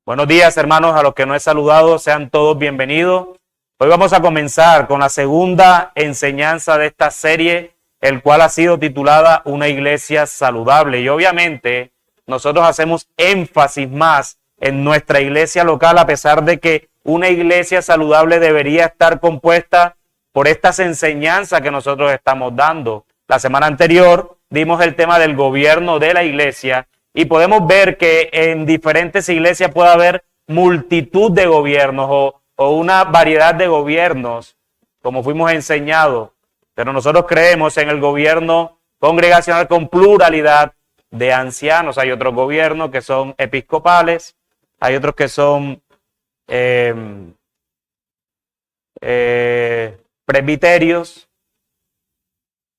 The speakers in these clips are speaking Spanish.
Buenos días, hermanos, a los que no he saludado, sean todos bienvenidos. Hoy vamos a comenzar con la segunda enseñanza de esta serie, el cual ha sido titulada Una iglesia saludable. Y obviamente nosotros hacemos énfasis más en nuestra iglesia local, a pesar de que una iglesia saludable debería estar compuesta por estas enseñanzas que nosotros estamos dando. La semana anterior dimos el tema del gobierno de la iglesia y podemos ver que en diferentes iglesias puede haber multitud de gobiernos o una variedad de gobiernos, como fuimos enseñados. Pero nosotros creemos en el gobierno congregacional con pluralidad de ancianos. Hay otros gobiernos que son episcopales, hay otros que son presbiterios,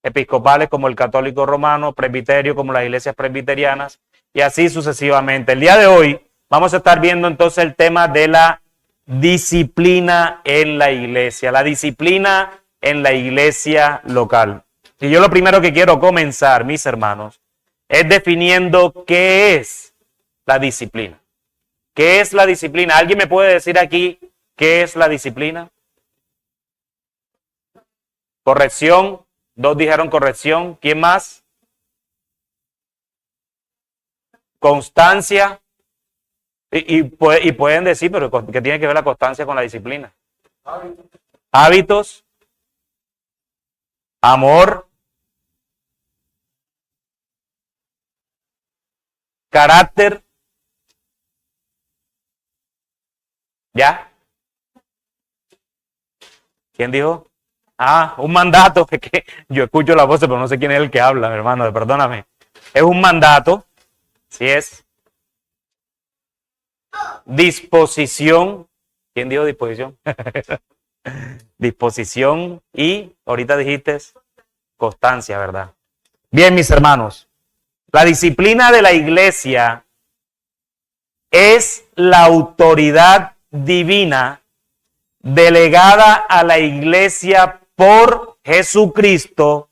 episcopales como el católico romano, presbiterio como las iglesias presbiterianas, y así sucesivamente. El día de hoy vamos a estar viendo entonces el tema de la disciplina en la iglesia, la disciplina en la iglesia local. Y yo lo primero que quiero comenzar, mis hermanos, es definiendo qué es la disciplina. ¿Qué es la disciplina? ¿Alguien me puede decir aquí qué es la disciplina? Corrección, dos dijeron corrección. ¿Quién más? Constancia. Y pueden decir, pero ¿qué tiene que ver la constancia con la disciplina? Hábitos. Amor. Carácter. ¿Ya? ¿Quién dijo? Un mandato. Es que yo escucho la voz, pero no sé quién es el que habla, hermano, perdóname. Es un mandato. Sí es. Disposición. ¿Quién dijo disposición? Disposición y ahorita dijiste constancia, ¿verdad? Bien, mis hermanos. La disciplina de la iglesia es la autoridad divina delegada a la iglesia por Jesucristo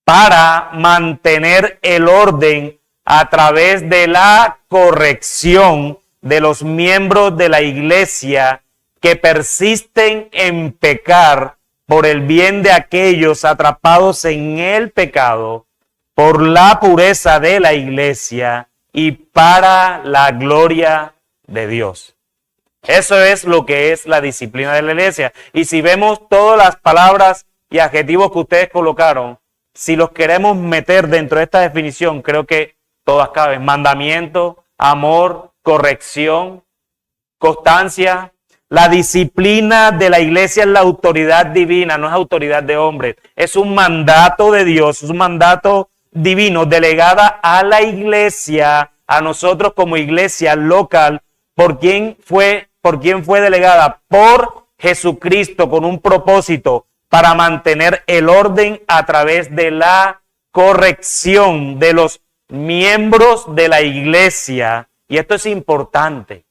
para mantener el orden a través de la corrección de los miembros de la iglesia que persisten en pecar por el bien de aquellos atrapados en el pecado, por la pureza de la iglesia y para la gloria de Dios. Eso es lo que es la disciplina de la iglesia. Y si vemos todas las palabras y adjetivos que ustedes colocaron, si los queremos meter dentro de esta definición, creo que todas caben. Mandamiento, amor, corrección, constancia. La disciplina de la iglesia es la autoridad divina, no es autoridad de hombre. Es un mandato de Dios, es un mandato divino delegada a la iglesia, a nosotros como iglesia local. ¿Por quién fue delegada? Por Jesucristo, con un propósito para mantener el orden a través de la corrección de los miembros de la iglesia. Y esto es importante,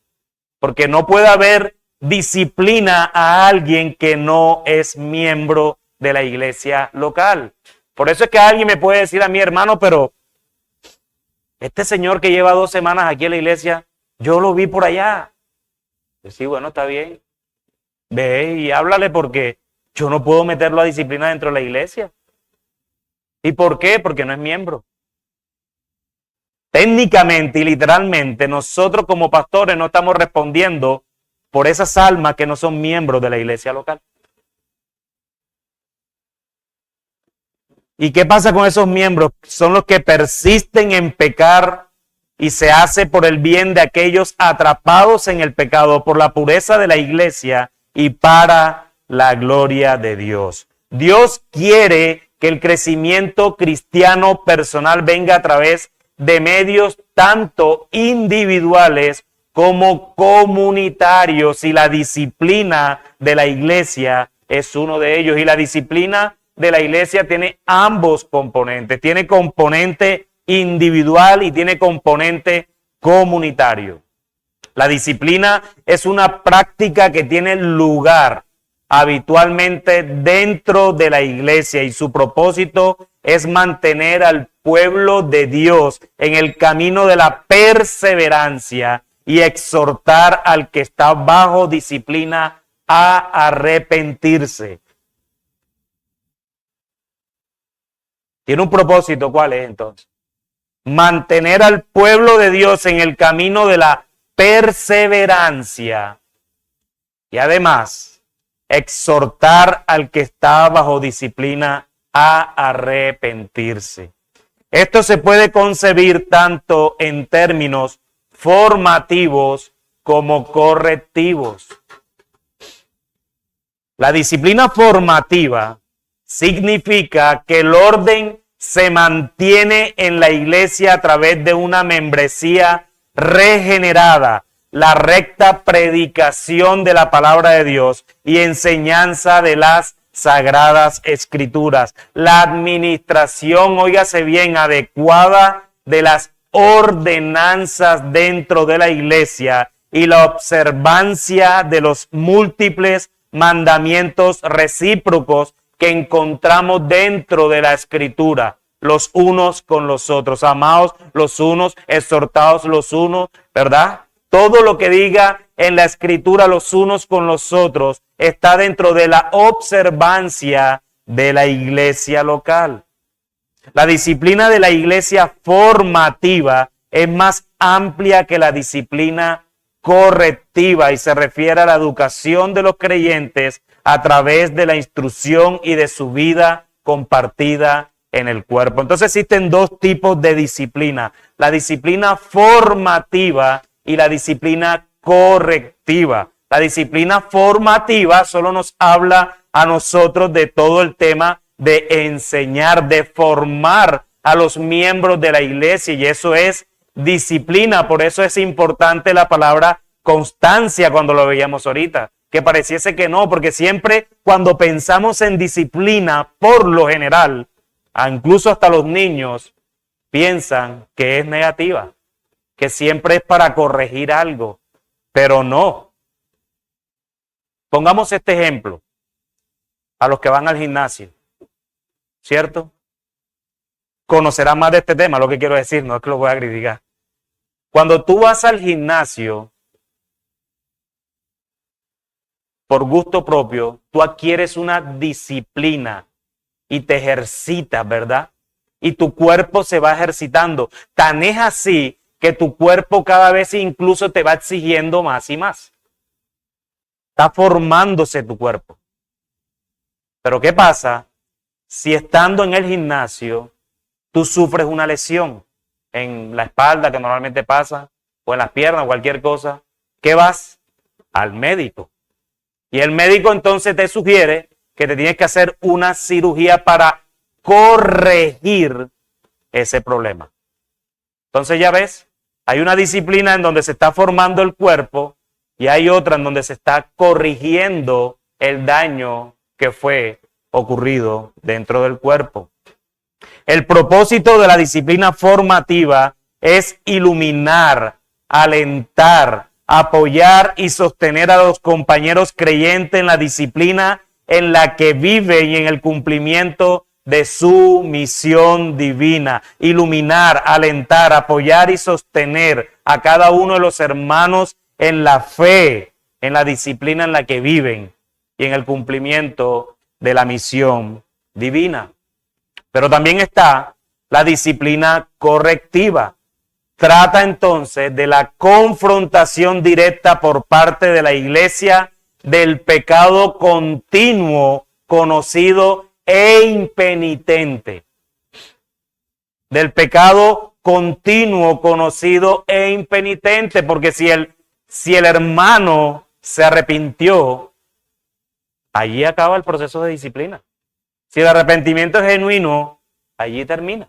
porque no puede haber disciplina a alguien que no es miembro de la iglesia local. Por eso es que alguien me puede decir a mi hermano, pero este señor que lleva 2 semanas aquí en la iglesia, yo lo vi por allá. Pues sí, bueno, está bien. Ve y háblale, porque yo no puedo meterlo a disciplina dentro de la iglesia. ¿Y por qué? Porque no es miembro. Técnicamente y literalmente nosotros como pastores no estamos respondiendo por esas almas que no son miembros de la iglesia local. ¿Y qué pasa con esos miembros? Son los que persisten en pecar y se hace por el bien de aquellos atrapados en el pecado, por la pureza de la iglesia y para la gloria de Dios. Dios quiere que el crecimiento cristiano personal venga a través de medios tanto individuales como comunitarios, y la disciplina de la iglesia es uno de ellos. Y la disciplina de la iglesia tiene ambos componentes, tiene componente individual y tiene componente comunitario. La disciplina es una práctica que tiene lugar habitualmente dentro de la iglesia, y su propósito es mantener al pueblo de Dios en el camino de la perseverancia y exhortar al que está bajo disciplina a arrepentirse. Tiene un propósito, ¿cuál es entonces? Mantener al pueblo de Dios en el camino de la perseverancia y además exhortar al que está bajo disciplina a arrepentirse. Esto se puede concebir tanto en términos formativos como correctivos. La disciplina formativa significa que el orden se mantiene en la iglesia a través de una membresía regenerada, la recta predicación de la palabra de Dios y enseñanza de las Sagradas Escrituras, la administración, óigase bien, adecuada de las ordenanzas dentro de la iglesia y la observancia de los múltiples mandamientos recíprocos que encontramos dentro de la Escritura, los unos con los otros, amados los unos, exhortados los unos, ¿verdad? Todo lo que diga en la Escritura los unos con los otros está dentro de la observancia de la iglesia local. La disciplina de la iglesia formativa es más amplia que la disciplina correctiva y se refiere a la educación de los creyentes a través de la instrucción y de su vida compartida en el cuerpo. Entonces existen dos tipos de disciplina: la disciplina formativa y la disciplina correctiva. La disciplina formativa solo nos habla a nosotros de todo el tema de enseñar, de formar a los miembros de la iglesia, y eso es disciplina. Por eso es importante la palabra constancia cuando lo veíamos ahorita, que pareciese que no, porque siempre cuando pensamos en disciplina, por lo general, incluso hasta los niños piensan que es negativa, que siempre es para corregir algo, pero no. Pongamos este ejemplo a los que van al gimnasio, ¿cierto? Conocerán más de este tema, lo que quiero decir, no es que lo voy a criticar. Cuando tú vas al gimnasio, por gusto propio, tú adquieres una disciplina y te ejercitas, ¿verdad? Y tu cuerpo se va ejercitando. Tan es así que tu cuerpo cada vez incluso te va exigiendo más y más. Está formándose tu cuerpo. Pero ¿qué pasa si estando en el gimnasio tú sufres una lesión en la espalda que normalmente pasa, o en las piernas, o cualquier cosa? ¿Qué vas? Al médico. Y el médico entonces te sugiere que te tienes que hacer una cirugía para corregir ese problema. Entonces ya ves, hay una disciplina en donde se está formando el cuerpo y hay otra en donde se está corrigiendo el daño que fue ocurrido dentro del cuerpo. El propósito de la disciplina formativa es iluminar, alentar, apoyar y sostener a los compañeros creyentes en la disciplina en la que vive y en el cumplimiento de su misión divina. Iluminar, alentar, apoyar y sostener a cada uno de los hermanos en la fe, en la disciplina en la que viven y en el cumplimiento de la misión divina. Pero también está la disciplina correctiva. Trata entonces de la confrontación directa por parte de la iglesia del pecado continuo, conocido e impenitente. Del pecado continuo, conocido e impenitente, porque si el hermano se arrepintió, allí acaba el proceso de disciplina. Si el arrepentimiento es genuino, allí termina.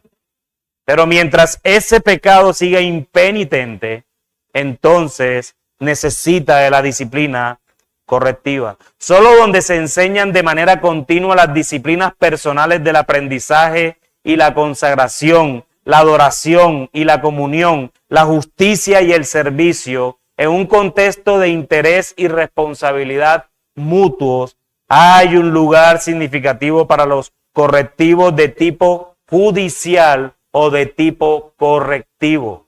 Pero mientras ese pecado siga impenitente, entonces necesita de la disciplina correctiva. Solo donde se enseñan de manera continua las disciplinas personales del aprendizaje y la consagración, la adoración y la comunión, la justicia y el servicio, en un contexto de interés y responsabilidad mutuos, hay un lugar significativo para los correctivos de tipo judicial o de tipo correctivo.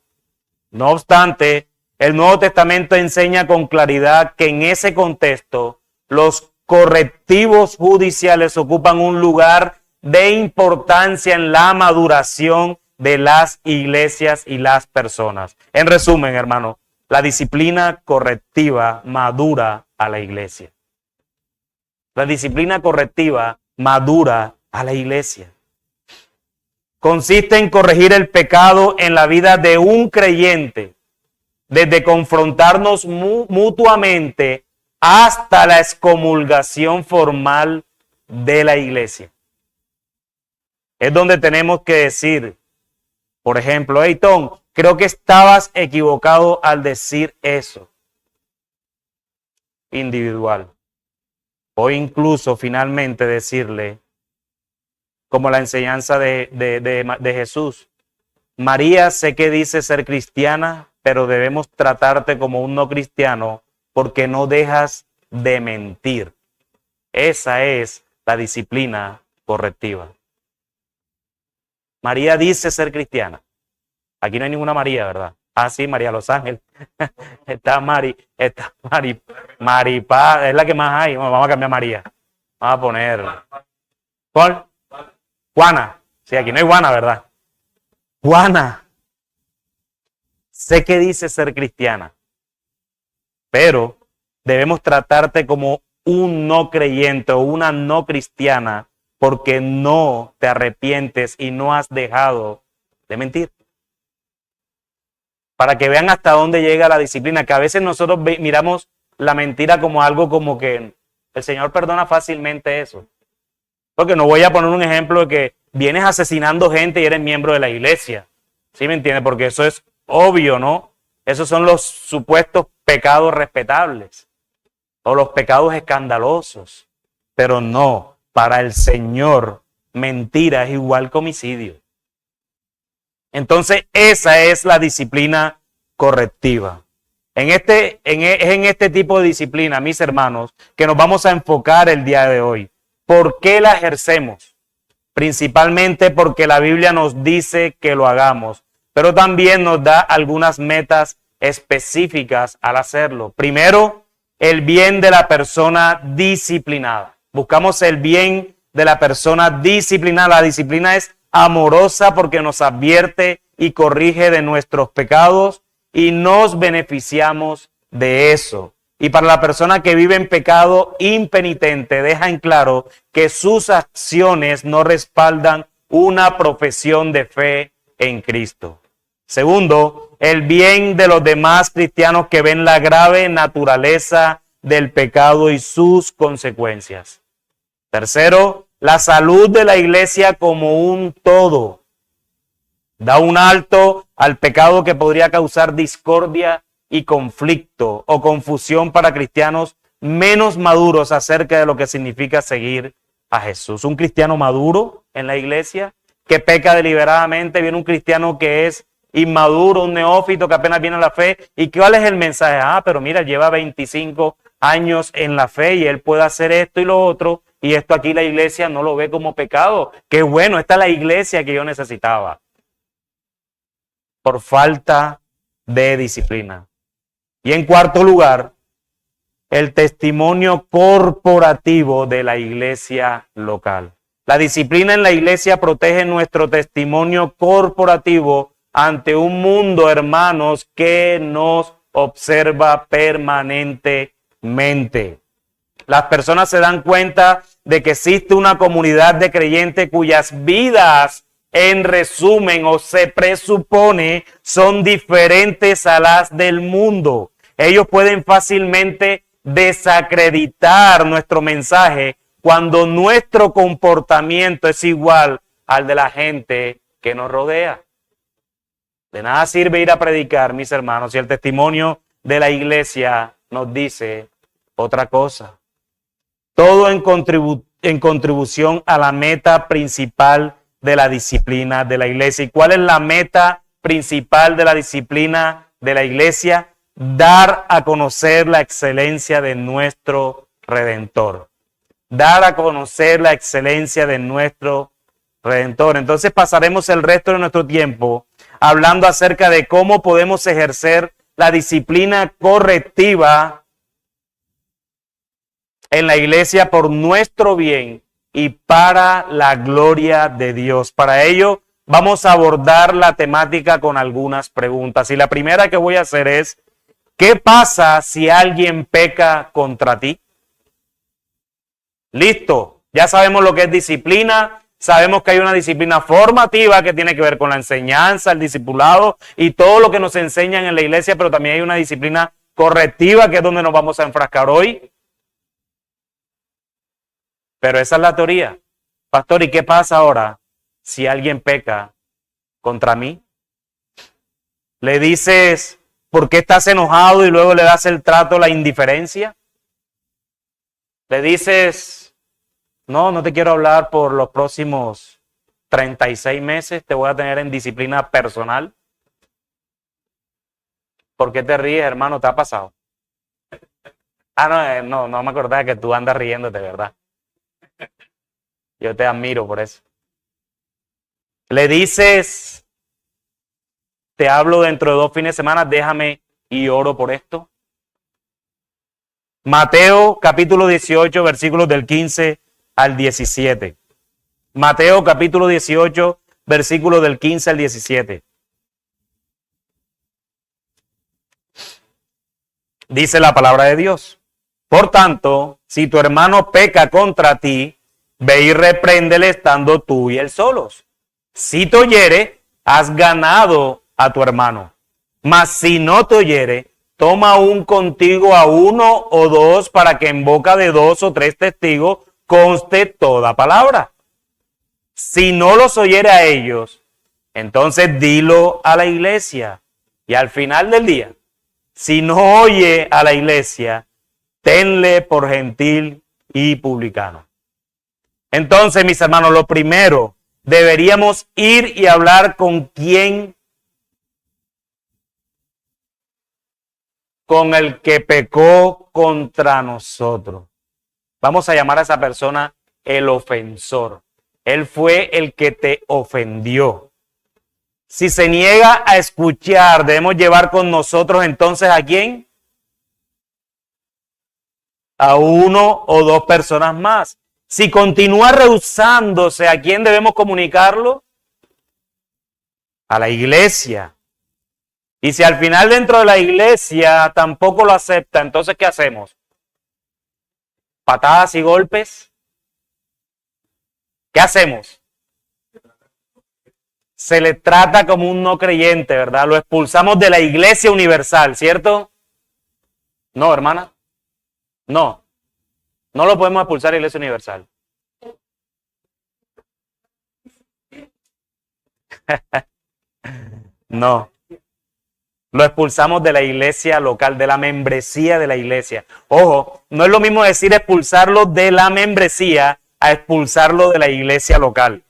No obstante, El Nuevo Testamento enseña con claridad que en ese contexto los correctivos judiciales ocupan un lugar de importancia en la maduración de las iglesias y las personas. En resumen, hermano, la disciplina correctiva madura a la iglesia. La disciplina correctiva madura a la iglesia. Consiste en corregir el pecado en la vida de un creyente, desde confrontarnos mutuamente hasta la excomulgación formal de la iglesia. Es donde tenemos que decir, por ejemplo, hey Tom, creo que estabas equivocado al decir eso. Individual. O incluso finalmente decirle, como la enseñanza de Jesús, María, sé que dice ser cristiana, pero debemos tratarte como un no cristiano porque no dejas de mentir. Esa es la disciplina correctiva. María dice ser cristiana. Aquí no hay ninguna María, ¿verdad? Ah, sí, María Los Ángeles. Está Maripaz, es la que más hay. Vamos a cambiar María. Vamos a poner. ¿Cuál? Juana. Sí, aquí no hay Juana, ¿verdad? Juana. Sé que dice ser cristiana, pero debemos tratarte como un no creyente o una no cristiana porque no te arrepientes y no has dejado de mentir. Para que vean hasta dónde llega la disciplina, que a veces nosotros miramos la mentira como algo como que el Señor perdona fácilmente eso. Porque no voy a poner un ejemplo de que vienes asesinando gente y eres miembro de la iglesia. ¿Sí me entiendes? Porque eso es obvio, ¿no? Esos son los supuestos pecados respetables o los pecados escandalosos. Pero no, para el Señor, mentira es igual que homicidio. Entonces, esa es la disciplina correctiva. Es en este tipo de disciplina, mis hermanos, que nos vamos a enfocar el día de hoy. ¿Por qué la ejercemos? Principalmente porque la Biblia nos dice que lo hagamos, pero también nos da algunas metas específicas al hacerlo. Primero, el bien de la persona disciplinada. Buscamos el bien de la persona disciplinada. La disciplina es amorosa porque nos advierte y corrige de nuestros pecados y nos beneficiamos de eso. Y para la persona que vive en pecado impenitente, deja en claro que sus acciones no respaldan una profesión de fe en Cristo. Segundo, el bien de los demás cristianos que ven la grave naturaleza del pecado y sus consecuencias. Tercero, la salud de la iglesia como un todo. Da un alto al pecado que podría causar discordia y conflicto o confusión para cristianos menos maduros acerca de lo que significa seguir a Jesús. Un cristiano maduro en la iglesia que peca deliberadamente, viene un cristiano que es inmaduro, un neófito que apenas viene a la fe. ¿Y cuál es el mensaje? Pero mira, lleva 25 años en la fe y él puede hacer esto y lo otro, y esto aquí la iglesia no lo ve como pecado. Qué bueno, esta es la iglesia que yo necesitaba. Por falta de disciplina. Y en cuarto lugar, el testimonio corporativo de la iglesia local. La disciplina en la iglesia protege nuestro testimonio corporativo ante un mundo, hermanos, que nos observa permanentemente. Las personas se dan cuenta de que existe una comunidad de creyentes cuyas vidas, en resumen, o se presupone, son diferentes a las del mundo. Ellos pueden fácilmente desacreditar nuestro mensaje cuando nuestro comportamiento es igual al de la gente que nos rodea. De nada sirve ir a predicar, mis hermanos, si el testimonio de la iglesia nos dice otra cosa. Todo en contribución a la meta principal de la disciplina de la iglesia. ¿Y cuál es la meta principal de la disciplina de la iglesia? Dar a conocer la excelencia de nuestro Redentor. Dar a conocer la excelencia de nuestro Redentor. Entonces pasaremos el resto de nuestro tiempo hablando acerca de cómo podemos ejercer la disciplina correctiva en la iglesia por nuestro bien y para la gloria de Dios. Para ello, vamos a abordar la temática con algunas preguntas. Y la primera que voy a hacer es, ¿qué pasa si alguien peca contra ti? Listo, ya sabemos lo que es disciplina, sabemos que hay una disciplina formativa que tiene que ver con la enseñanza, el discipulado y todo lo que nos enseñan en la iglesia, pero también hay una disciplina correctiva que es donde nos vamos a enfrascar hoy. Pero esa es la teoría. Pastor, ¿y qué pasa ahora si alguien peca contra mí? ¿Le dices por qué estás enojado y luego le das el trato, la indiferencia? ¿Le dices, no te quiero hablar por los próximos 36 meses, te voy a tener en disciplina personal? ¿Por qué te ríes, hermano? ¿Te ha pasado? No me acordaba que tú andas riéndote, ¿verdad? Yo te admiro por eso. Le dices, te hablo dentro de 2 fines de semana, déjame y oro por esto. Mateo capítulo 18, versículos del 15 al 17. Mateo capítulo 18, versículos del 15 al 17. Dice la palabra de Dios. Por tanto, si tu hermano peca contra ti, ve y repréndele estando tú y él solos. Si te oyere, has ganado a tu hermano. Mas si no te oyere, toma aún contigo a 1 o 2 para que en boca de 2 o 3 testigos conste toda palabra. Si no los oyere a ellos, entonces dilo a la iglesia. Y al final del día, si no oye a la iglesia, tenle por gentil y publicano. Entonces, mis hermanos, lo primero, deberíamos ir y hablar con quién, con el que pecó contra nosotros. Vamos a llamar a esa persona el ofensor. Él fue el que te ofendió. Si se niega a escuchar, debemos llevar con nosotros entonces ¿a quién? A 1 o 2 personas más. Si continúa rehusándose, ¿a quién debemos comunicarlo? A la iglesia. Y si al final dentro de la iglesia tampoco lo acepta, entonces ¿qué hacemos? ¿Patadas y golpes? ¿Qué hacemos? Se le trata como un no creyente, ¿verdad? Lo expulsamos de la iglesia universal, ¿cierto? No, hermana. No lo podemos expulsar de la iglesia universal. No. Lo expulsamos de la iglesia local, de la membresía de la iglesia. Ojo, no es lo mismo decir expulsarlo de la membresía a expulsarlo de la iglesia local.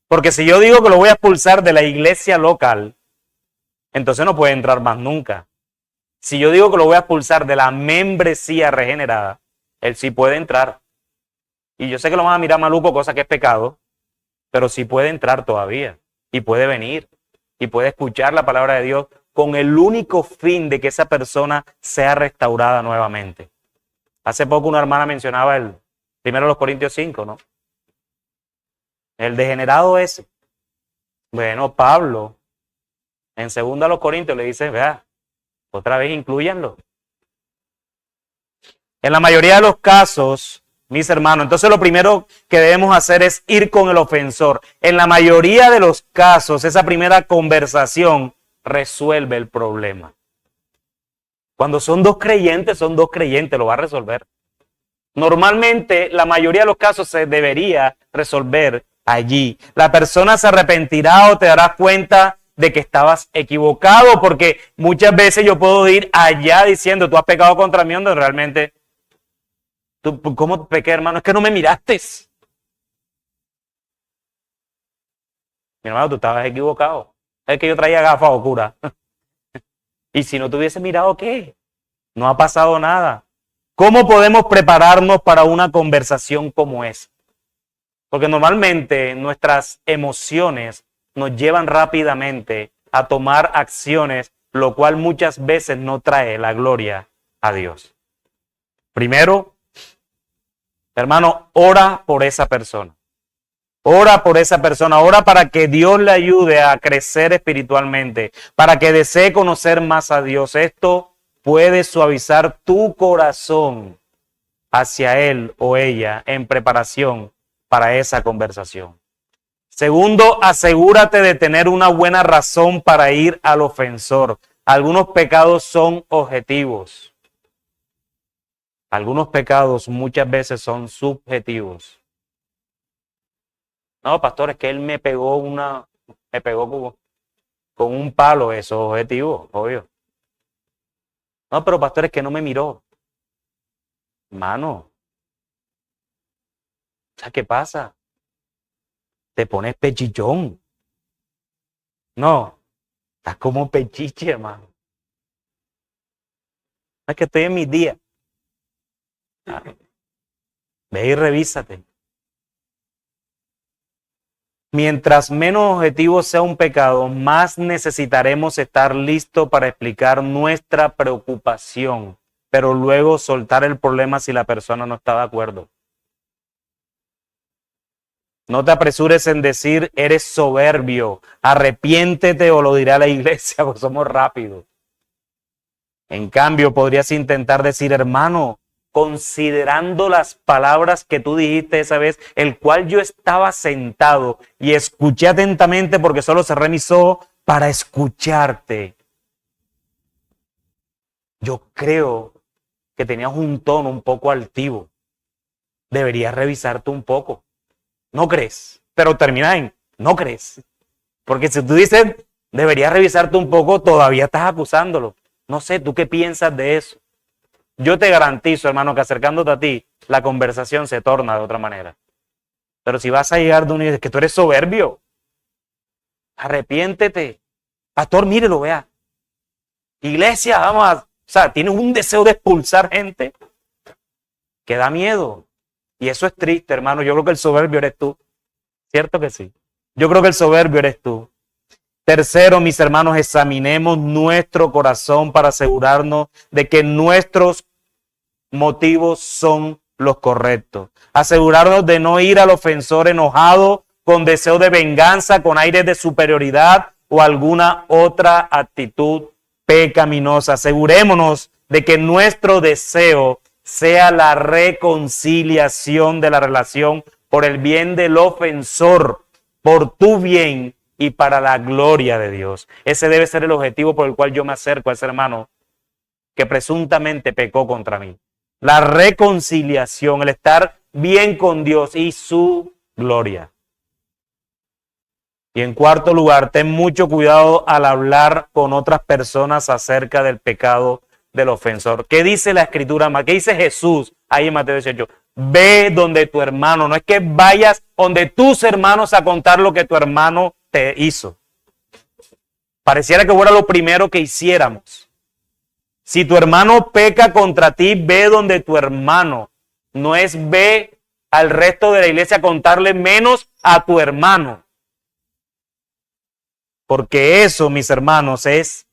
Porque si yo digo que lo voy a expulsar de la iglesia local, entonces no puede entrar más nunca. Si yo digo que lo voy a expulsar de la membresía regenerada, él sí puede entrar. Y yo sé que lo van a mirar maluco, cosa que es pecado, pero sí puede entrar todavía. Y puede venir. Y puede escuchar la palabra de Dios con el único fin de que esa persona sea restaurada nuevamente. Hace poco una hermana mencionaba el 1 Corintios 5, ¿no? El degenerado ese. Bueno, Pablo, en 2 Corintios le dice, vea, otra vez inclúyanlo. En la mayoría de los casos, mis hermanos, entonces lo primero que debemos hacer es ir con el ofensor. En la mayoría de los casos, esa primera conversación resuelve el problema. Cuando son dos creyentes, lo va a resolver. Normalmente, la mayoría de los casos se debería resolver allí. La persona se arrepentirá o te darás cuenta de que estabas equivocado, porque muchas veces yo puedo ir allá diciendo, tú has pecado contra mí, donde realmente, ¿cómo pequé, hermano? Es que no me miraste. Mi hermano, tú estabas equivocado. Es que yo traía gafas oscuras. Y si no te hubiese mirado, ¿qué? No ha pasado nada. ¿Cómo podemos prepararnos para una conversación como esa? Porque normalmente nuestras emociones nos llevan rápidamente a tomar acciones lo cual muchas veces no trae la gloria a Dios. Primero, hermano, ora por esa persona. Ora por esa persona, ora para que Dios le ayude a crecer espiritualmente, para que desee conocer más a Dios. Esto puede suavizar tu corazón hacia él o ella en preparación para esa conversación. Segundo, asegúrate de tener una buena razón para ir al ofensor. Algunos pecados son objetivos. Algunos pecados muchas veces son subjetivos. No, pastor, es que él me pegó con un palo, eso es objetivo, obvio. No, pero pastor, es que no me miró. Mano, ¿sabes qué pasa? Te pones pechichón. No, estás como pechiche, hermano. Es que estoy en mis días. Ve y revísate. Mientras menos objetivo sea un pecado, más necesitaremos estar listos para explicar nuestra preocupación, pero luego soltar el problema si la persona no está de acuerdo. No te apresures en decir, eres soberbio, arrepiéntete o lo dirá la iglesia, porque somos rápidos. En cambio, podrías intentar decir, hermano, considerando las palabras que tú dijiste esa vez, el cual yo estaba sentado y escuché atentamente porque solo cerré mis ojos para escucharte. Yo creo que tenías un tono un poco altivo. Deberías revisarte un poco. ¿No crees? Pero termina en, ¿no crees? Porque si tú dices, deberías revisarte un poco, todavía estás acusándolo. No sé, ¿tú qué piensas de eso? Yo te garantizo, hermano, que acercándote a ti, la conversación se torna de otra manera. Pero si vas a llegar de un nivel que tú eres soberbio, arrepiéntete. Pastor, mírelo, vea. Iglesia, vamos a... O sea, tienes un deseo de expulsar gente que da miedo. Y eso es triste, hermano. Yo creo que el soberbio eres tú. ¿Cierto que sí? Yo creo que el soberbio eres tú. Tercero, mis hermanos, examinemos nuestro corazón para asegurarnos de que nuestros motivos son los correctos. Asegurarnos de no ir al ofensor enojado, con deseo de venganza, con aires de superioridad o alguna otra actitud pecaminosa. Asegurémonos de que nuestro deseo sea la reconciliación de la relación por el bien del ofensor, por tu bien y para la gloria de Dios. Ese debe ser el objetivo por el cual yo me acerco a ese hermano que presuntamente pecó contra mí. La reconciliación, el estar bien con Dios y su gloria. Y en cuarto lugar, ten mucho cuidado al hablar con otras personas acerca del pecado del ofensor. ¿Qué dice la Escritura? ¿Qué dice Jesús ahí en Mateo 18? Ve donde tu hermano, no es que vayas donde tus hermanos a contar lo que tu hermano te hizo. Pareciera que fuera lo primero que hiciéramos. Si tu hermano peca contra ti, ve donde tu hermano. No es ve al resto de la iglesia a contarle menos a tu hermano. Porque eso, mis hermanos, es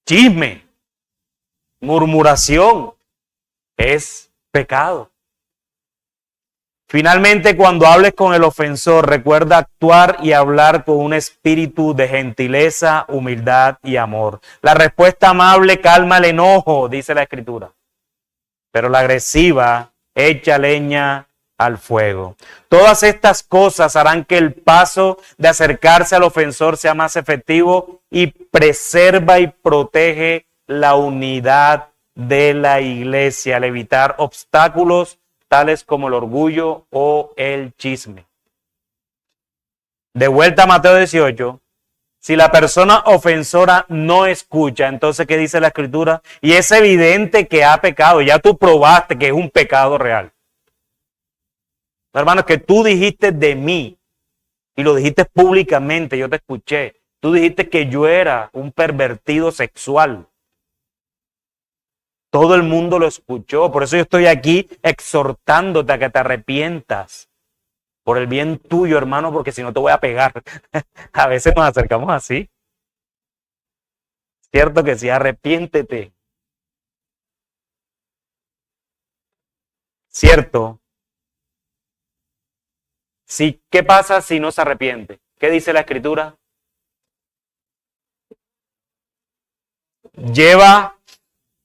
chisme, murmuración, es pecado. Finalmente, cuando hables con el ofensor, recuerda actuar y hablar con un espíritu de gentileza, humildad y amor. La respuesta amable calma el enojo, dice la Escritura. Pero la agresiva echa leña al fuego. Todas estas cosas harán que el paso de acercarse al ofensor sea más efectivo y preserva y protege la unidad de la iglesia al evitar obstáculos tales como el orgullo o el chisme. De vuelta a Mateo 18, si la persona ofensora no escucha, entonces ¿qué dice la Escritura? Y es evidente que ha pecado, ya tú probaste que es un pecado real. Hermano, es que tú dijiste de mí y lo dijiste públicamente, yo te escuché. Tú dijiste que yo era un pervertido sexual. Todo el mundo lo escuchó, por eso yo estoy aquí exhortándote a que te arrepientas por el bien tuyo, hermano, porque si no te voy a pegar. A veces nos acercamos así. Cierto que sí, arrepiéntete. Cierto. Sí, ¿qué pasa si no se arrepiente? ¿Qué dice la Escritura? Lleva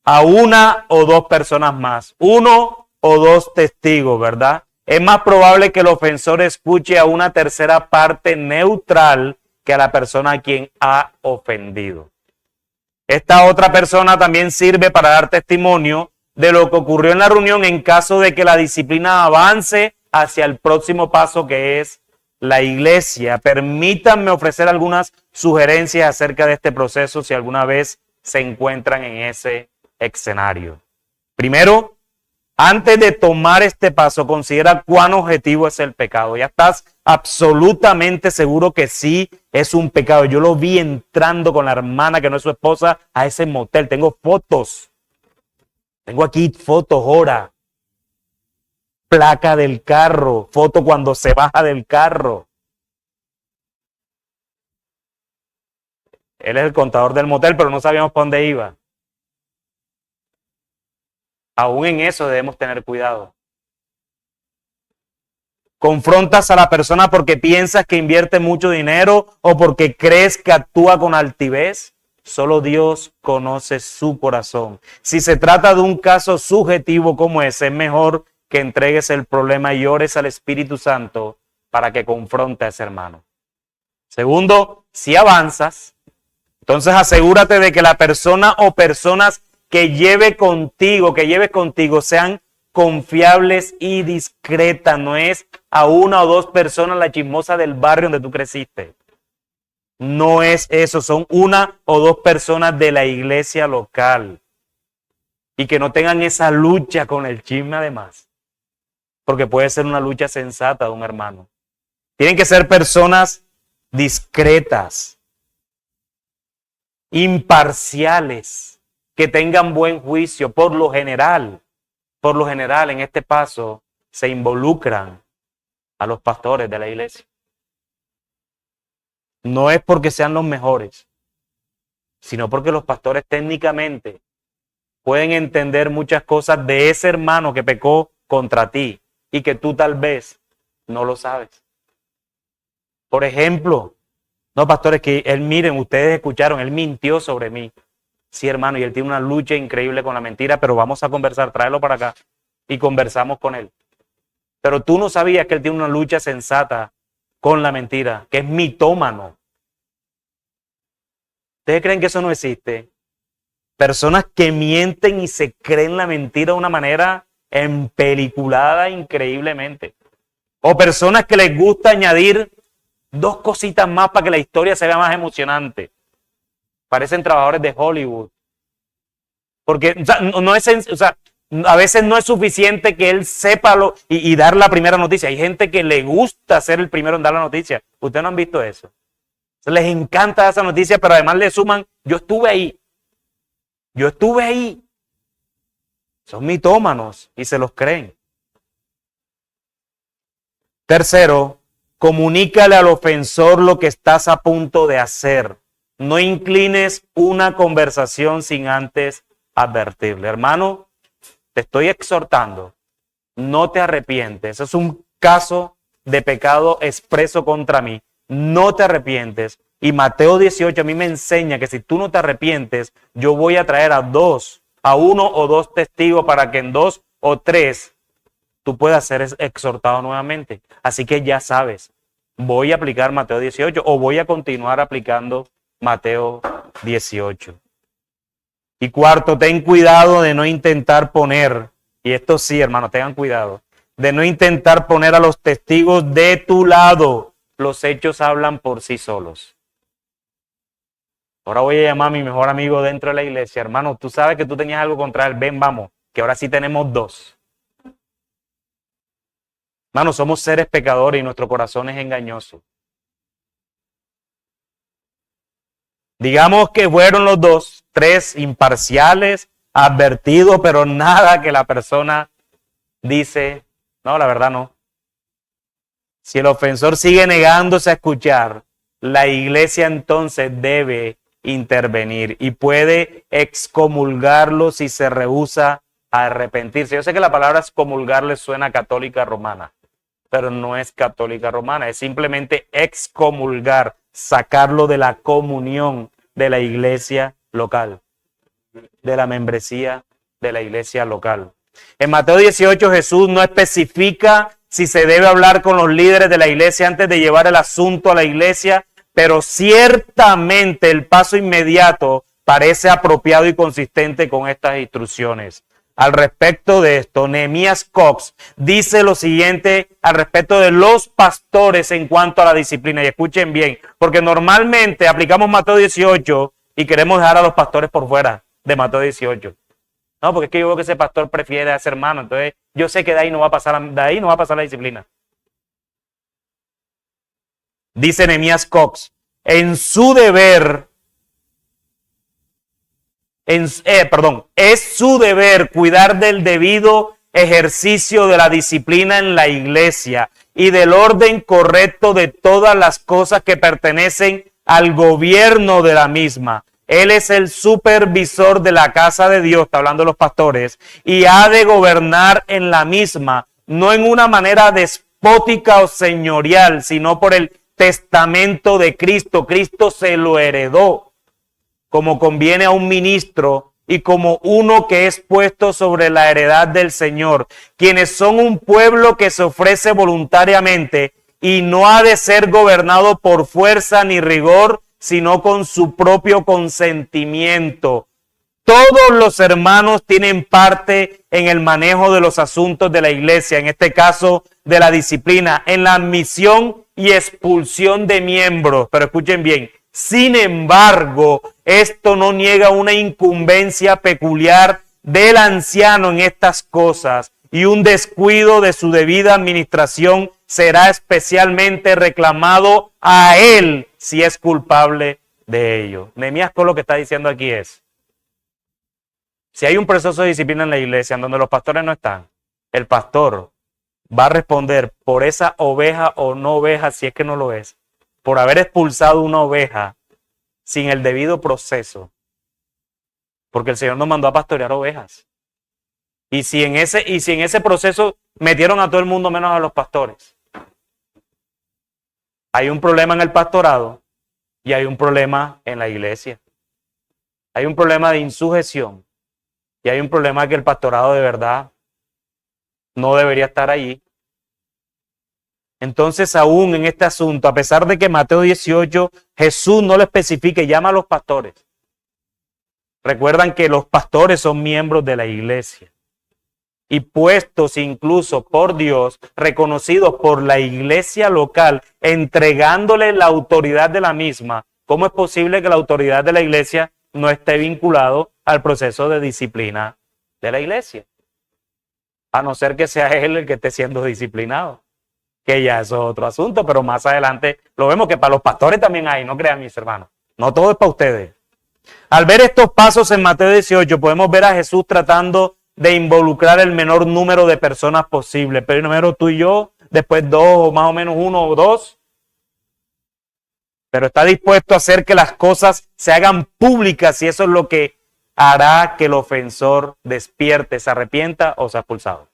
a una o dos personas más, uno o dos testigos, ¿verdad? Es más probable que el ofensor escuche a una tercera parte neutral que a la persona a quien ha ofendido. Esta otra persona también sirve para dar testimonio de lo que ocurrió en la reunión en caso de que la disciplina avance hacia el próximo paso, que es la iglesia. Permítanme ofrecer algunas sugerencias acerca de este proceso si alguna vez se encuentran en ese escenario. Primero, antes de tomar este paso, considera cuán objetivo es el pecado. Ya estás absolutamente seguro que sí es un pecado. Yo lo vi entrando con la hermana que no es su esposa a ese motel. Tengo fotos. Tengo aquí fotos, hora. Placa del carro. Foto cuando se baja del carro. Él es el contador del motel, pero no sabíamos para dónde iba. Aún en eso debemos tener cuidado. Confrontas a la persona porque piensas que invierte mucho dinero o porque crees que actúa con altivez. Solo Dios conoce su corazón. Si se trata de un caso subjetivo como ese, es mejor que entregues el problema y ores al Espíritu Santo para que confronte a ese hermano. Segundo, si avanzas, entonces asegúrate de que la persona o personas que lleves contigo sean confiables y discretas. No es a una o dos personas la chismosa del barrio donde tú creciste. No es eso, son una o dos personas de la iglesia local. Y que no tengan esa lucha con el chisme además. Porque puede ser una lucha sensata de un hermano. Tienen que ser personas discretas, imparciales, que tengan buen juicio. Por lo general, en este paso se involucran a los pastores de la iglesia. No es porque sean los mejores, sino porque los pastores técnicamente pueden entender muchas cosas de ese hermano que pecó contra ti y que tú tal vez no lo sabes. Por ejemplo, no, pastores, que él, miren, ustedes escucharon, él mintió sobre mí. Sí, hermano, y él tiene una lucha increíble con la mentira, pero vamos a conversar, tráelo para acá y conversamos con él. Pero tú no sabías que él tiene una lucha sensata con la mentira, que es mitómano. ¿Ustedes creen que eso no existe? Personas que mienten y se creen la mentira de una manera empeliculada increíblemente. O personas que les gusta añadir dos cositas más para que la historia se vea más emocionante. Parecen trabajadores de Hollywood. Porque a veces no es suficiente que él sepa y dar la primera noticia. Hay gente que le gusta ser el primero en dar la noticia. ¿Ustedes no han visto eso? Les encanta esa noticia, pero además le suman, yo estuve ahí. Yo estuve ahí. Son mitómanos y se los creen. Tercero, comunícale al ofensor lo que estás a punto de hacer. No inclines una conversación sin antes advertirle. Hermano, te estoy exhortando. No te arrepientes. Es un caso de pecado expreso contra mí. No te arrepientes. Y Mateo 18 a mí me enseña que si tú no te arrepientes, yo voy a traer a uno o dos testigos para que en 2 o 3 tú puedas ser exhortado nuevamente. Así que ya sabes, voy a aplicar Mateo 18 o voy a continuar aplicando Mateo 18. Y cuarto, ten cuidado de no intentar poner, y esto sí, hermano, tengan cuidado, de no intentar poner a los testigos de tu lado. Los hechos hablan por sí solos. Ahora voy a llamar a mi mejor amigo dentro de la iglesia. Hermano, tú sabes que tú tenías algo contra él. Ven, vamos, que ahora sí tenemos 2. Hermano, somos seres pecadores y nuestro corazón es engañoso. Digamos que fueron los 2, 3 imparciales, advertidos, pero nada que la persona dice, no, la verdad no. Si el ofensor sigue negándose a escuchar, la iglesia entonces debe intervenir y puede excomulgarlo si se rehúsa a arrepentirse. Yo sé que la palabra excomulgar le suena católica romana, pero no es católica romana, es simplemente excomulgar, sacarlo de la comunión de la iglesia local, de la membresía de la iglesia local. En Mateo 18 Jesús no especifica si se debe hablar con los líderes de la iglesia antes de llevar el asunto a la iglesia, pero ciertamente el paso inmediato parece apropiado y consistente con estas instrucciones. Al respecto de esto, Nehemías Cox dice lo siguiente al respecto de los pastores en cuanto a la disciplina. Y escuchen bien, porque normalmente aplicamos Mateo 18 y queremos dejar a los pastores por fuera de Mateo 18. No, porque es que yo veo que ese pastor prefiere a ese hermano, entonces yo sé que de ahí no va a pasar la disciplina. Dice Nehemías Cox, es su deber cuidar del debido ejercicio de la disciplina en la iglesia y del orden correcto de todas las cosas que pertenecen al gobierno de la misma. Él es el supervisor de la casa de Dios, está hablando de los pastores, y ha de gobernar en la misma, no en una manera despótica o señorial, sino por el testamento de Cristo. Cristo se lo heredó, como conviene a un ministro y como uno que es puesto sobre la heredad del Señor, quienes son un pueblo que se ofrece voluntariamente y no ha de ser gobernado por fuerza ni rigor, sino con su propio consentimiento. Todos los hermanos tienen parte en el manejo de los asuntos de la iglesia, en este caso de la disciplina, en la admisión y expulsión de miembros. Pero escuchen bien, sin embargo, esto no niega una incumbencia peculiar del anciano en estas cosas, y un descuido de su debida administración será especialmente reclamado a él si es culpable de ello. Nehemías lo que está diciendo aquí es, si hay un proceso de disciplina en la iglesia en donde los pastores no están, el pastor va a responder por esa oveja o no oveja, si es que no lo es, por haber expulsado una oveja sin el debido proceso, porque el Señor nos mandó a pastorear ovejas. Y si en ese proceso metieron a todo el mundo menos a los pastores, hay un problema en el pastorado y hay un problema en la iglesia. Hay un problema de insujeción y hay un problema que el pastorado de verdad no debería estar allí. Entonces, aún en este asunto, a pesar de que Mateo 18, Jesús no lo especifica y llama a los pastores. Recuerdan que los pastores son miembros de la iglesia y puestos incluso por Dios, reconocidos por la iglesia local, entregándole la autoridad de la misma. ¿Cómo es posible que la autoridad de la iglesia no esté vinculado al proceso de disciplina de la iglesia? A no ser que sea él el que esté siendo disciplinado, que ya eso es otro asunto, pero más adelante lo vemos que para los pastores también hay, no crean mis hermanos, no todo es para ustedes. Al ver estos pasos en Mateo 18, podemos ver a Jesús tratando de involucrar el menor número de personas posible. Primero tú y yo, después dos o más o menos uno o dos. Pero está dispuesto a hacer que las cosas se hagan públicas y eso es lo que hará que el ofensor despierte, se arrepienta o sea expulsado.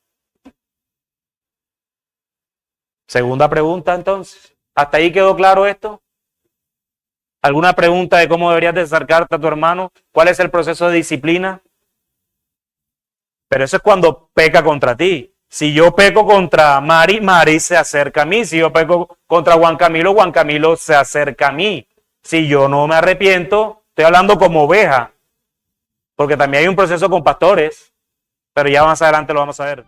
Segunda pregunta entonces. ¿Hasta ahí quedó claro esto? ¿Alguna pregunta de cómo deberías de acercarte a tu hermano? ¿Cuál es el proceso de disciplina? Pero eso es cuando peca contra ti. Si yo peco contra Mari, Mari se acerca a mí. Si yo peco contra Juan Camilo se acerca a mí. Si yo no me arrepiento, estoy hablando como oveja. Porque también hay un proceso con pastores. Pero ya más adelante lo vamos a ver.